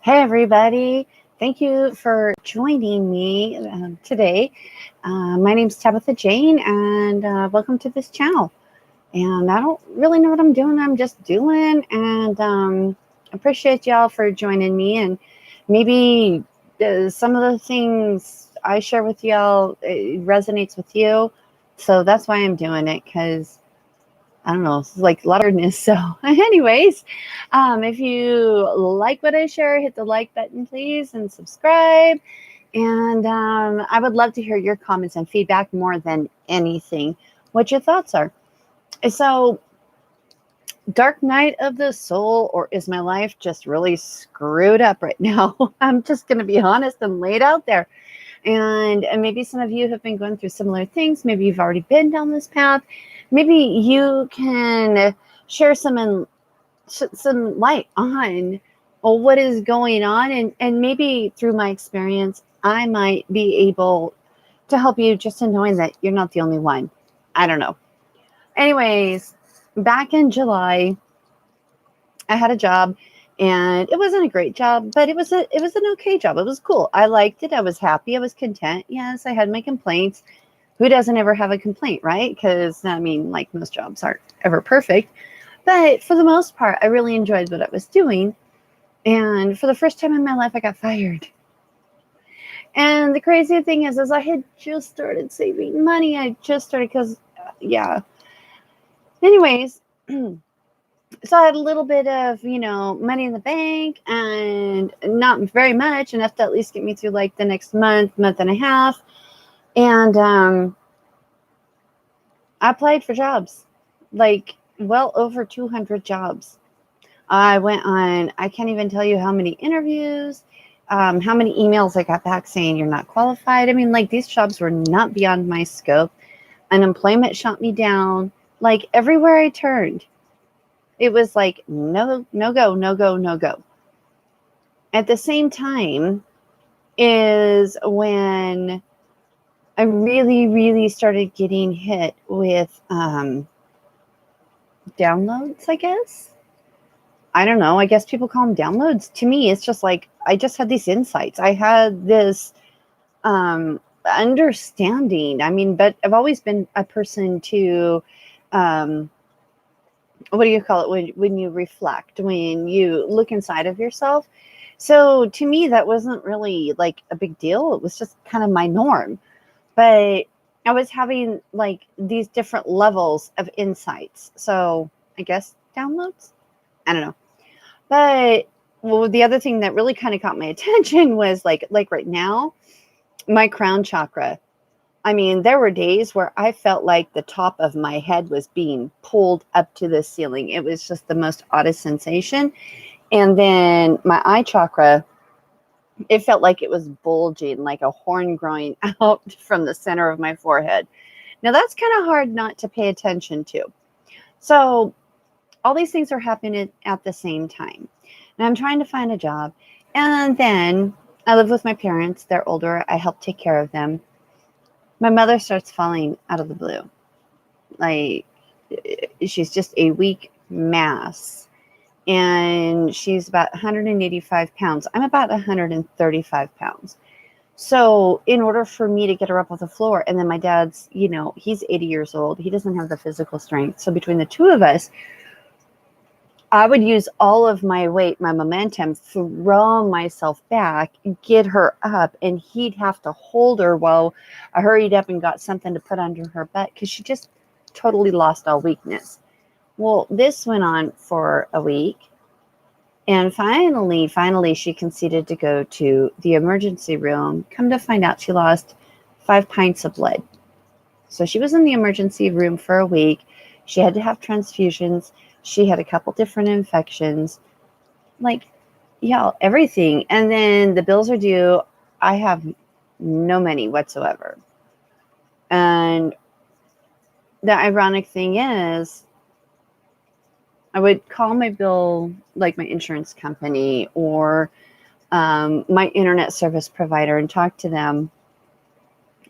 Hey, everybody. Thank you for joining me today. My name's Tabitha Jane, and welcome to this channel. And I don't really know what I'm doing, I'm just doing. And appreciate y'all for joining me. And maybe some of the things I share with y'all resonates with you. So that's why I'm doing it, because I don't know, it's like a lot of weirdness. So, anyways, if you like what I share, hit the like button, please, and subscribe. And I would love to hear your comments and feedback more than anything, what your thoughts are. So, dark night of the soul, or is my life just really screwed up right now? I'm just going to be honest and lay it out there. And maybe some of you have been going through similar things. Maybe you've already been down this path. Maybe you can share some light on what is going on, and maybe through my experience, I might be able to help you just in knowing that you're not the only one. I don't know. Anyways, back in July, I had a job, and it wasn't a great job, but it was an okay job. It was cool. I liked it. I was happy. I was content. Yes, I had my complaints. Who doesn't ever have a complaint, right? Because I mean, like, most jobs aren't ever perfect, but for the most part, I really enjoyed what I was doing. And for the first time in my life, I got fired. And the crazy thing is I had just started saving money. I just started because, yeah. Anyways, so I had a little bit of, money in the bank, and not very much, enough to at least get me through like the next month and a half. And I applied for jobs, like well over 200 jobs. I went on, I can't even tell you how many interviews, how many emails I got back saying you're not qualified. I mean, like, these jobs were not beyond my scope. Unemployment shot me down. Like, everywhere I turned, it was like, no, no go, no go, no go. At the same time is when I really, really started getting hit with downloads, I guess. I don't know. I guess people call them downloads. To me, it's just like I just had these insights. I had this understanding. I mean, but I've always been a person to, what do you call it? When you reflect, when you look inside of yourself. So to me, that wasn't really like a big deal. It was just kind of my norm. But I was having like these different levels of insights. So I guess downloads. I don't know. But well, the other thing that really kind of caught my attention was like right now, my crown chakra. I mean, there were days where I felt like the top of my head was being pulled up to the ceiling. It was just the most oddest sensation. And then my eye chakra, it felt like it was bulging, like a horn growing out from the center of my forehead. Now, that's kind of hard not to pay attention to. So all these things are happening at the same time. And I'm trying to find a job. And then I live with my parents. They're older. I help take care of them. My mother starts falling out of the blue. Like, she's just a weak mass. And she's about 185 pounds. I'm about 135 pounds. So in order for me to get her up off the floor, and then my dad's, he's 80 years old. He doesn't have the physical strength. So between the two of us, I would use all of my weight, my momentum, throw myself back, get her up, and he'd have to hold her while I hurried up and got something to put under her butt because she just totally lost all weakness. Well, this went on for a week, and finally, she conceded to go to the emergency room. Come to find out, she lost 5 pints of blood. So she was in the emergency room for a week. She had to have transfusions. She had a couple different infections, like, everything. And then the bills are due. I have no money whatsoever. And the ironic thing is, I would call my bill, like my insurance company or my internet service provider, and talk to them.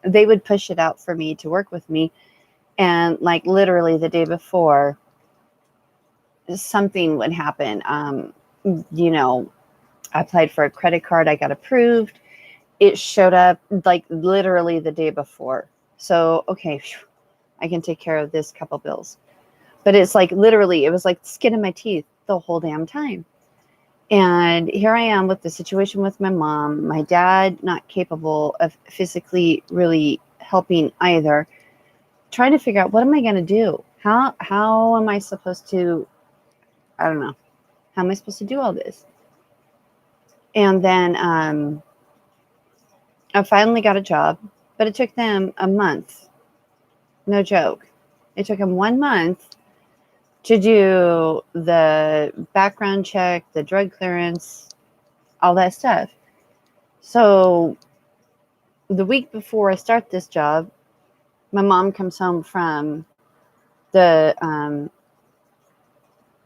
They would push it out for me to work with me. And like literally the day before, something would happen. I applied for a credit card. I got approved. It showed up like literally the day before. So, okay, I can take care of this couple bills. But it's like literally, it was like skin in my teeth the whole damn time. And here I am with the situation with my mom, my dad not capable of physically really helping either, trying to figure out what am I going to do? How am I supposed to, I don't know, how am I supposed to do all this? And then I finally got a job, but it took them a month. No joke. It took them 1 month to do the background check, the drug clearance, all that stuff. So the week before I start this job, my mom comes home from the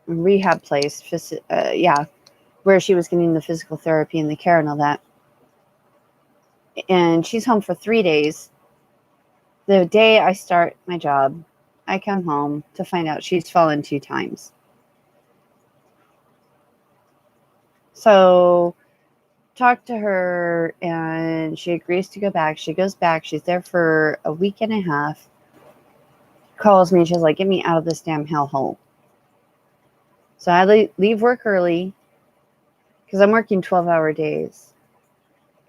rehab place, where she was getting the physical therapy and the care and all that. And she's home for 3 days. The day I start my job, I come home to find out she's fallen 2 times. So talk to her and she agrees to go back. She goes back. She's there for a week and a half. Calls me. She's like, get me out of this damn hellhole. So I leave work early because I'm working 12-hour days.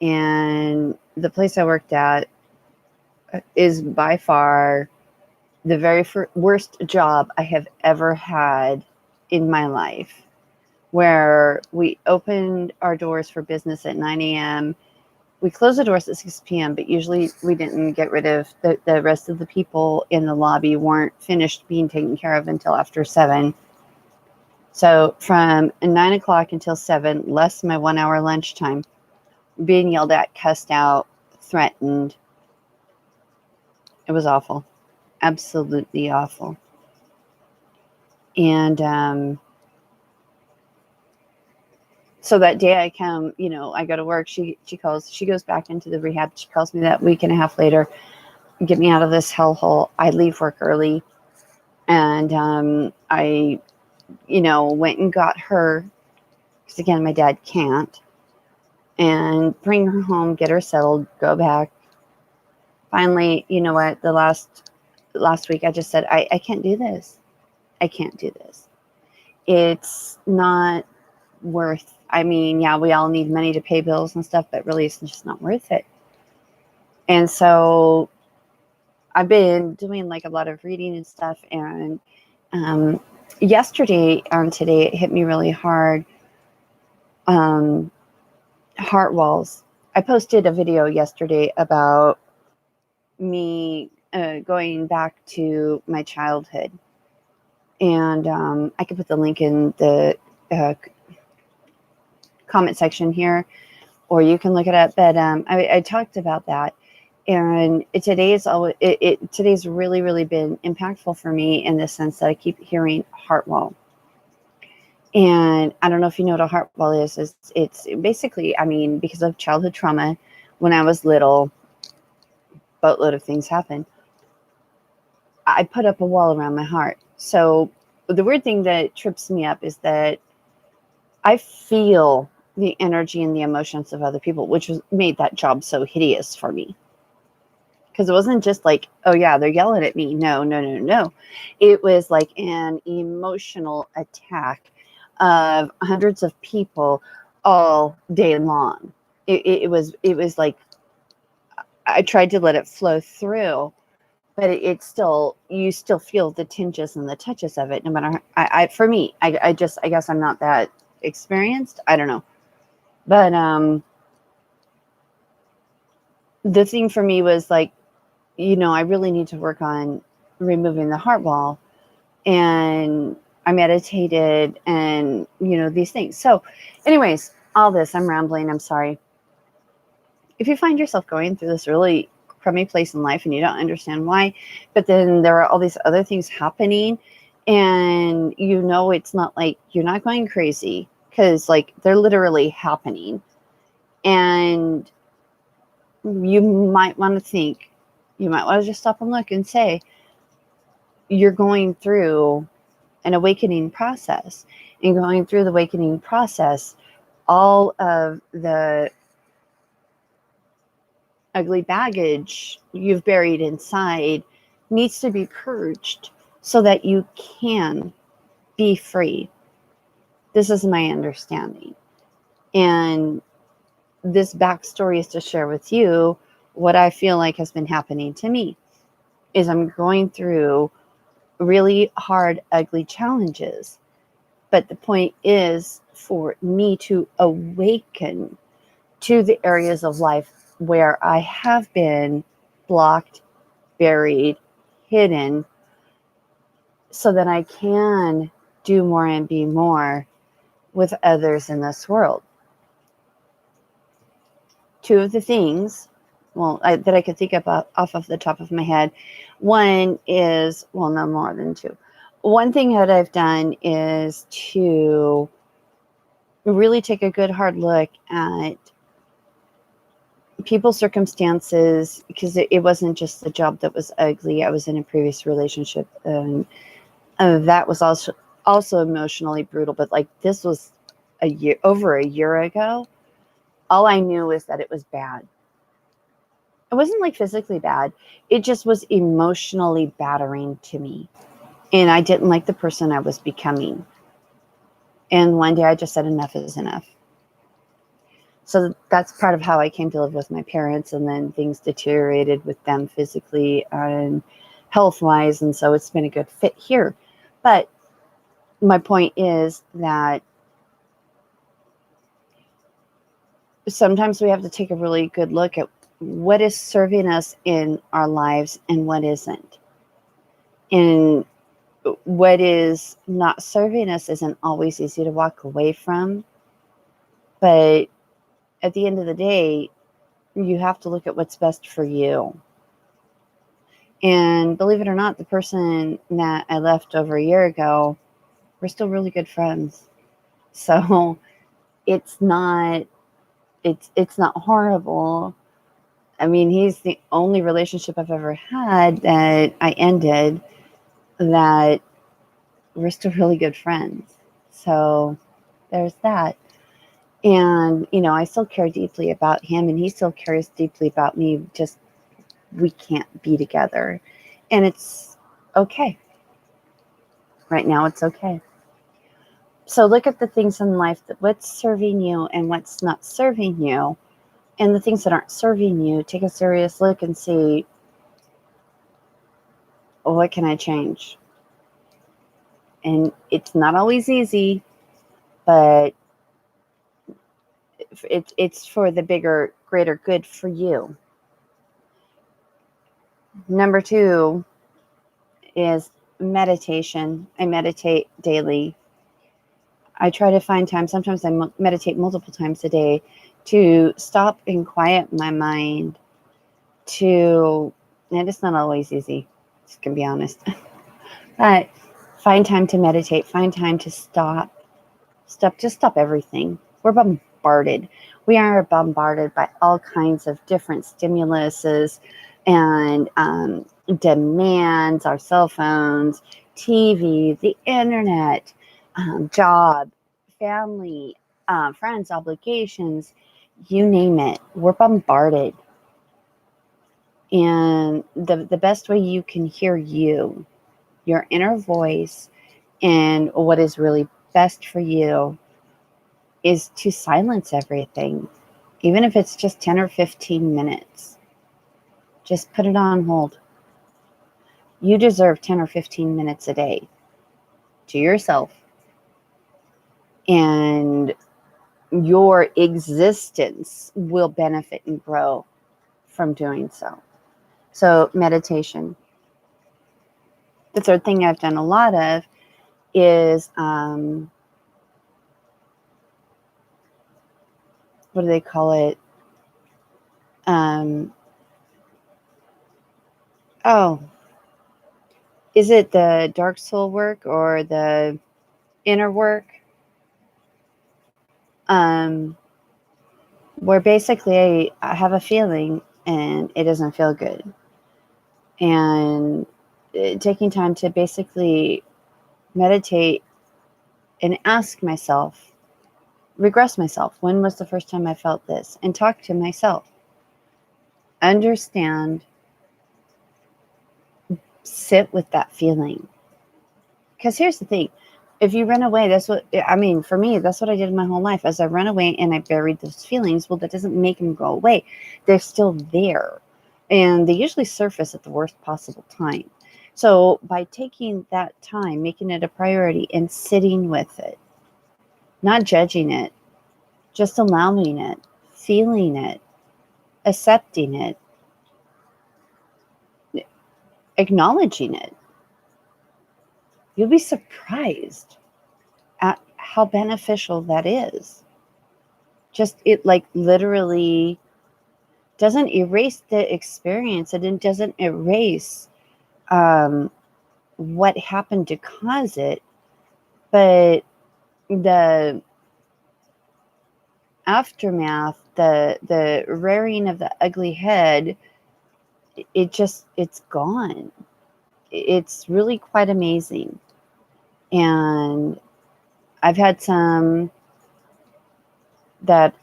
And the place I worked at is by far the very worst job I have ever had in my life, where we opened our doors for business at 9 a.m. We closed the doors at 6 p.m., but usually we didn't get rid of the rest of the people in the lobby weren't finished being taken care of until after 7. So from 9 o'clock until 7, less my 1 hour lunchtime, being yelled at, cussed out, threatened. It was awful. Absolutely awful. And so that day I come, I go to work. She goes back into the rehab. She calls me that week and a half later, get me out of this hellhole. I leave work early. And I, went and got her, because again, my dad can't, and bring her home, get her settled, go back. Finally, you know what? The last week I just said, I can't do this. I can't do this. It's not worth, yeah, we all need money to pay bills and stuff, but really it's just not worth it. And so I've been doing like a lot of reading and stuff. And yesterday and today, it hit me really hard. Heart walls. I posted a video yesterday about me going back to my childhood. And I could put the link in the comment section here, or you can look it up. But I talked about that. And today's really, really been impactful for me in the sense that I keep hearing heart wall. And I don't know if you know what a heart wall is. It's basically, because of childhood trauma, when I was little, boatload of things happened. I put up a wall around my heart. So the weird thing that trips me up is that I feel the energy and the emotions of other people, which made that job so hideous for me. Because it wasn't just like, oh yeah, they're yelling at me. No. It was like an emotional attack of hundreds of people all day long. It was like, I tried to let it flow through, but it's still, you still feel the tinges and the touches of it. No matter, for me, I guess I'm not that experienced. I don't know. But the thing for me was like, I really need to work on removing the heart wall. And I meditated and, these things. So anyways, all this, I'm rambling. I'm sorry. If you find yourself going through this really crummy place in life and you don't understand why, but then there are all these other things happening and it's not like you're not going crazy, because like they're literally happening. And you might want to just stop and look and say, you're going through an awakening process. And going through the awakening process, all of the ugly baggage you've buried inside needs to be purged so that you can be free. This is my understanding. And this backstory is to share with you what I feel like has been happening to me is I'm going through really hard, ugly challenges. But the point is for me to awaken to the areas of life where I have been blocked, buried, hidden, so that I can do more and be more with others in this world. Two of the things, that I could think about off of the top of my head. One is, no more than two. One thing that I've done is to really take a good hard look at people's circumstances, because it wasn't just the job that was ugly. I was in a previous relationship, and that was also emotionally brutal. But like this was over a year ago. All I knew was that it was bad. It wasn't like physically bad. It just was emotionally battering to me. And I didn't like the person I was becoming. And one day I just said enough is enough. So that's part of how I came to live with my parents. And then things deteriorated with them physically and health-wise. And so it's been a good fit here. But my point is that sometimes we have to take a really good look at what is serving us in our lives and what isn't. And what is not serving us isn't always easy to walk away from. But at the end of the day, you have to look at what's best for you. And believe it or not, the person that I left over a year ago, we're still really good friends. So it's not horrible. I mean, he's the only relationship I've ever had that I ended that we're still really good friends. So there's that. And, I still care deeply about him, and he still cares deeply about me. Just, we can't be together. And it's okay. Right now, it's okay. So look at the things in life, that what's serving you and what's not serving you. And the things that aren't serving you, take a serious look and see, what can I change? And it's not always easy, but it's for the bigger, greater good for you. Number 2 is meditation. I meditate daily. I try to find time. Sometimes I meditate multiple times a day to stop and quiet my mind. And it's not always easy, just gonna be honest. But find time to meditate. Find time to stop. Just stop everything. We're bombarded. We are bombarded by all kinds of different stimuluses and demands, our cell phones, TV, the internet, job, family, friends, obligations, you name it. We're bombarded. And the best way you can hear your inner voice, and what is really best for you is to silence everything, even if it's just 10 or 15 minutes. Just put it on hold. You deserve 10 or 15 minutes a day to yourself, and your existence will benefit and grow from doing so. So meditation. The third thing I've done a lot of is, what do they call it? Is it the dark soul work or the inner work? Where basically I have a feeling and it doesn't feel good. And taking time to basically meditate and ask myself, regress myself. When was the first time I felt this? And talk to myself. Understand, sit with that feeling. Because here's the thing. If you run away, for me, that's what I did my whole life. As I run away and I buried those feelings, well, that doesn't make them go away. They're still there. And they usually surface at the worst possible time. So by taking that time, making it a priority and sitting with it, not judging it, just allowing it, feeling it, accepting it, acknowledging it, you'll be surprised at how beneficial that is. Just it like literally doesn't erase the experience, and it doesn't erase what happened to cause it, but the aftermath, the rearing of the ugly head, it's gone. It's really quite amazing. And I've had some that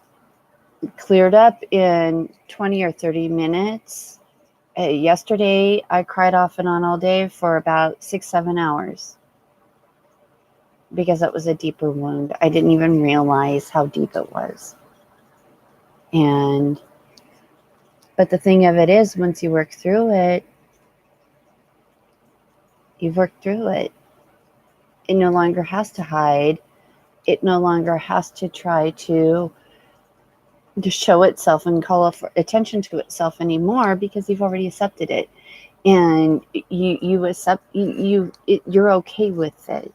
cleared up in 20 or 30 minutes. Yesterday, I cried off and on all day for about 6-7 hours because it was a deeper wound. I didn't even realize how deep it was. But the thing of it is, once you work through it, you've worked through it. It no longer has to hide. It no longer has to try to show itself and call for attention to itself anymore, because you've already accepted it, and you're okay with it.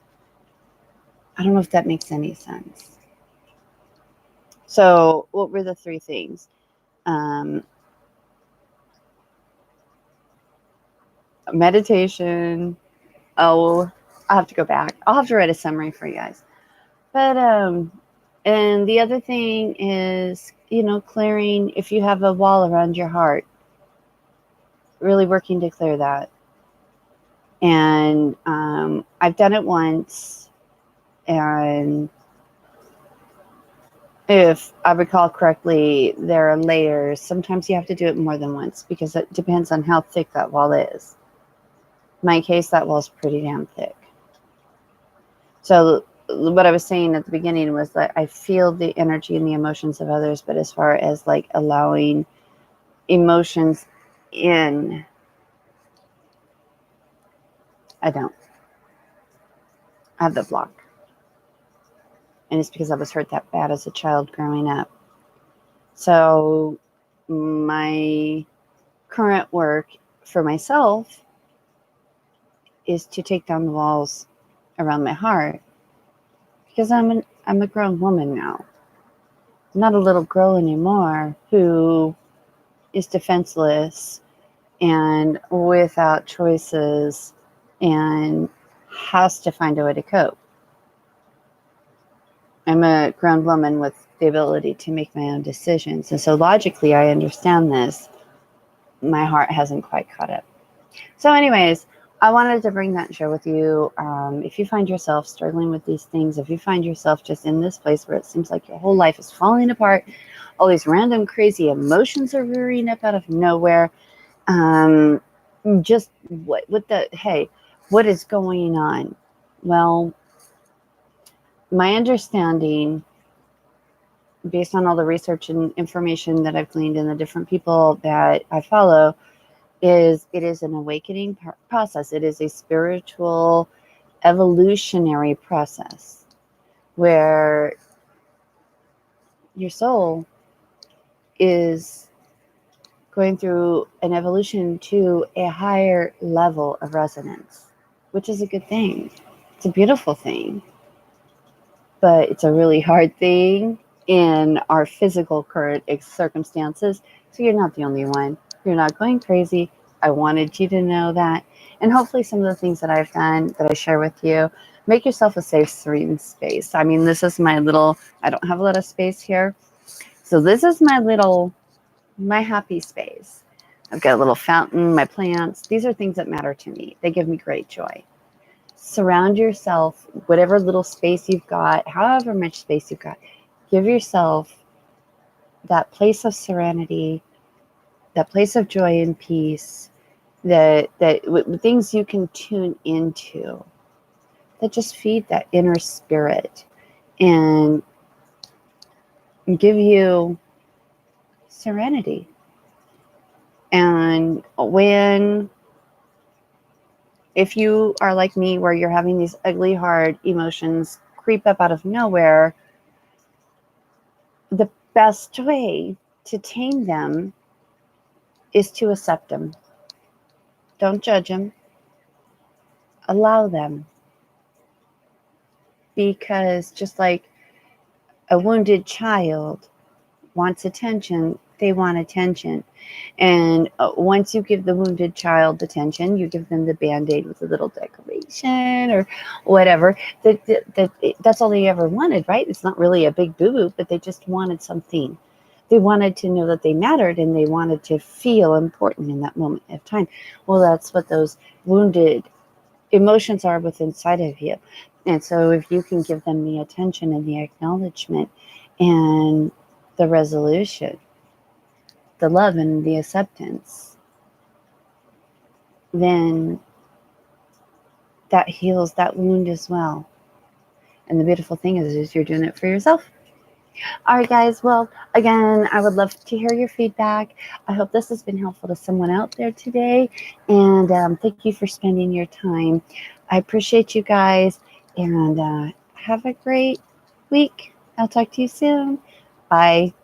I don't know if that makes any sense. So what were the 3 things? Meditation. I'll have to go back. I'll have to write a summary for you guys. But and the other thing is, clearing, if you have a wall around your heart, really working to clear that. And I've done it once, and if I recall correctly, there are layers. Sometimes you have to do it more than once because it depends on how thick that wall is. In my case, that wall's pretty damn thick. So what I was saying at the beginning was that I feel the energy and the emotions of others, but as far as like allowing emotions in, I don't. I have the block. And it's because I was hurt that bad as a child growing up. So my current work for myself is to take down the walls around my heart, because I'm a grown woman now. I'm not a little girl anymore who is defenseless and without choices and has to find a way to cope. I'm a grown woman with the ability to make my own decisions. And so logically, I understand this. My heart hasn't quite caught up. So anyways, I wanted to bring that and share with you. If you find yourself struggling with these things, if you find yourself just in this place where it seems like your whole life is falling apart, all these random crazy emotions are rearing up out of nowhere, just what is going on? Well, my understanding, based on all the research and information that I've gleaned in the different people that I follow, is it is an awakening process. It is a spiritual evolutionary process where your soul is going through an evolution to a higher level of resonance, which is a good thing. It's a beautiful thing, but it's a really hard thing in our physical current circumstances. So you're not the only one. You're not going crazy. I wanted you to know that. And hopefully some of the things that I've done that I share with you, make yourself a safe, serene space. I mean, this is my little, I don't have a lot of space here. So this is my happy space. I've got a little fountain, my plants. These are things that matter to me. They give me great joy. Surround yourself, whatever little space you've got, however much space you've got, Give yourself that place of serenity, that place of joy and peace, things you can tune into that just feed that inner spirit and give you serenity. And if you are like me, where you're having these ugly, hard emotions creep up out of nowhere, the best way to tame them is to accept them. Don't judge them. Allow them. Because just like a wounded child wants attention, they want attention. And once you give the wounded child attention, you give them the Band-Aid with a little decoration or whatever. That's all they ever wanted, right? It's not really a big boo-boo, but they just wanted something. They wanted to know that they mattered, and they wanted to feel important in that moment of time. Well, that's what those wounded emotions are within inside of you. And so if you can give them the attention and the acknowledgement and the resolution, the love and the acceptance, then that heals that wound as well. And the beautiful thing is you're doing it for yourself. All right, guys. Well, again, I would love to hear your feedback. I hope this has been helpful to someone out there today. And thank you for spending your time. I appreciate you guys. And have a great week. I'll talk to you soon. Bye.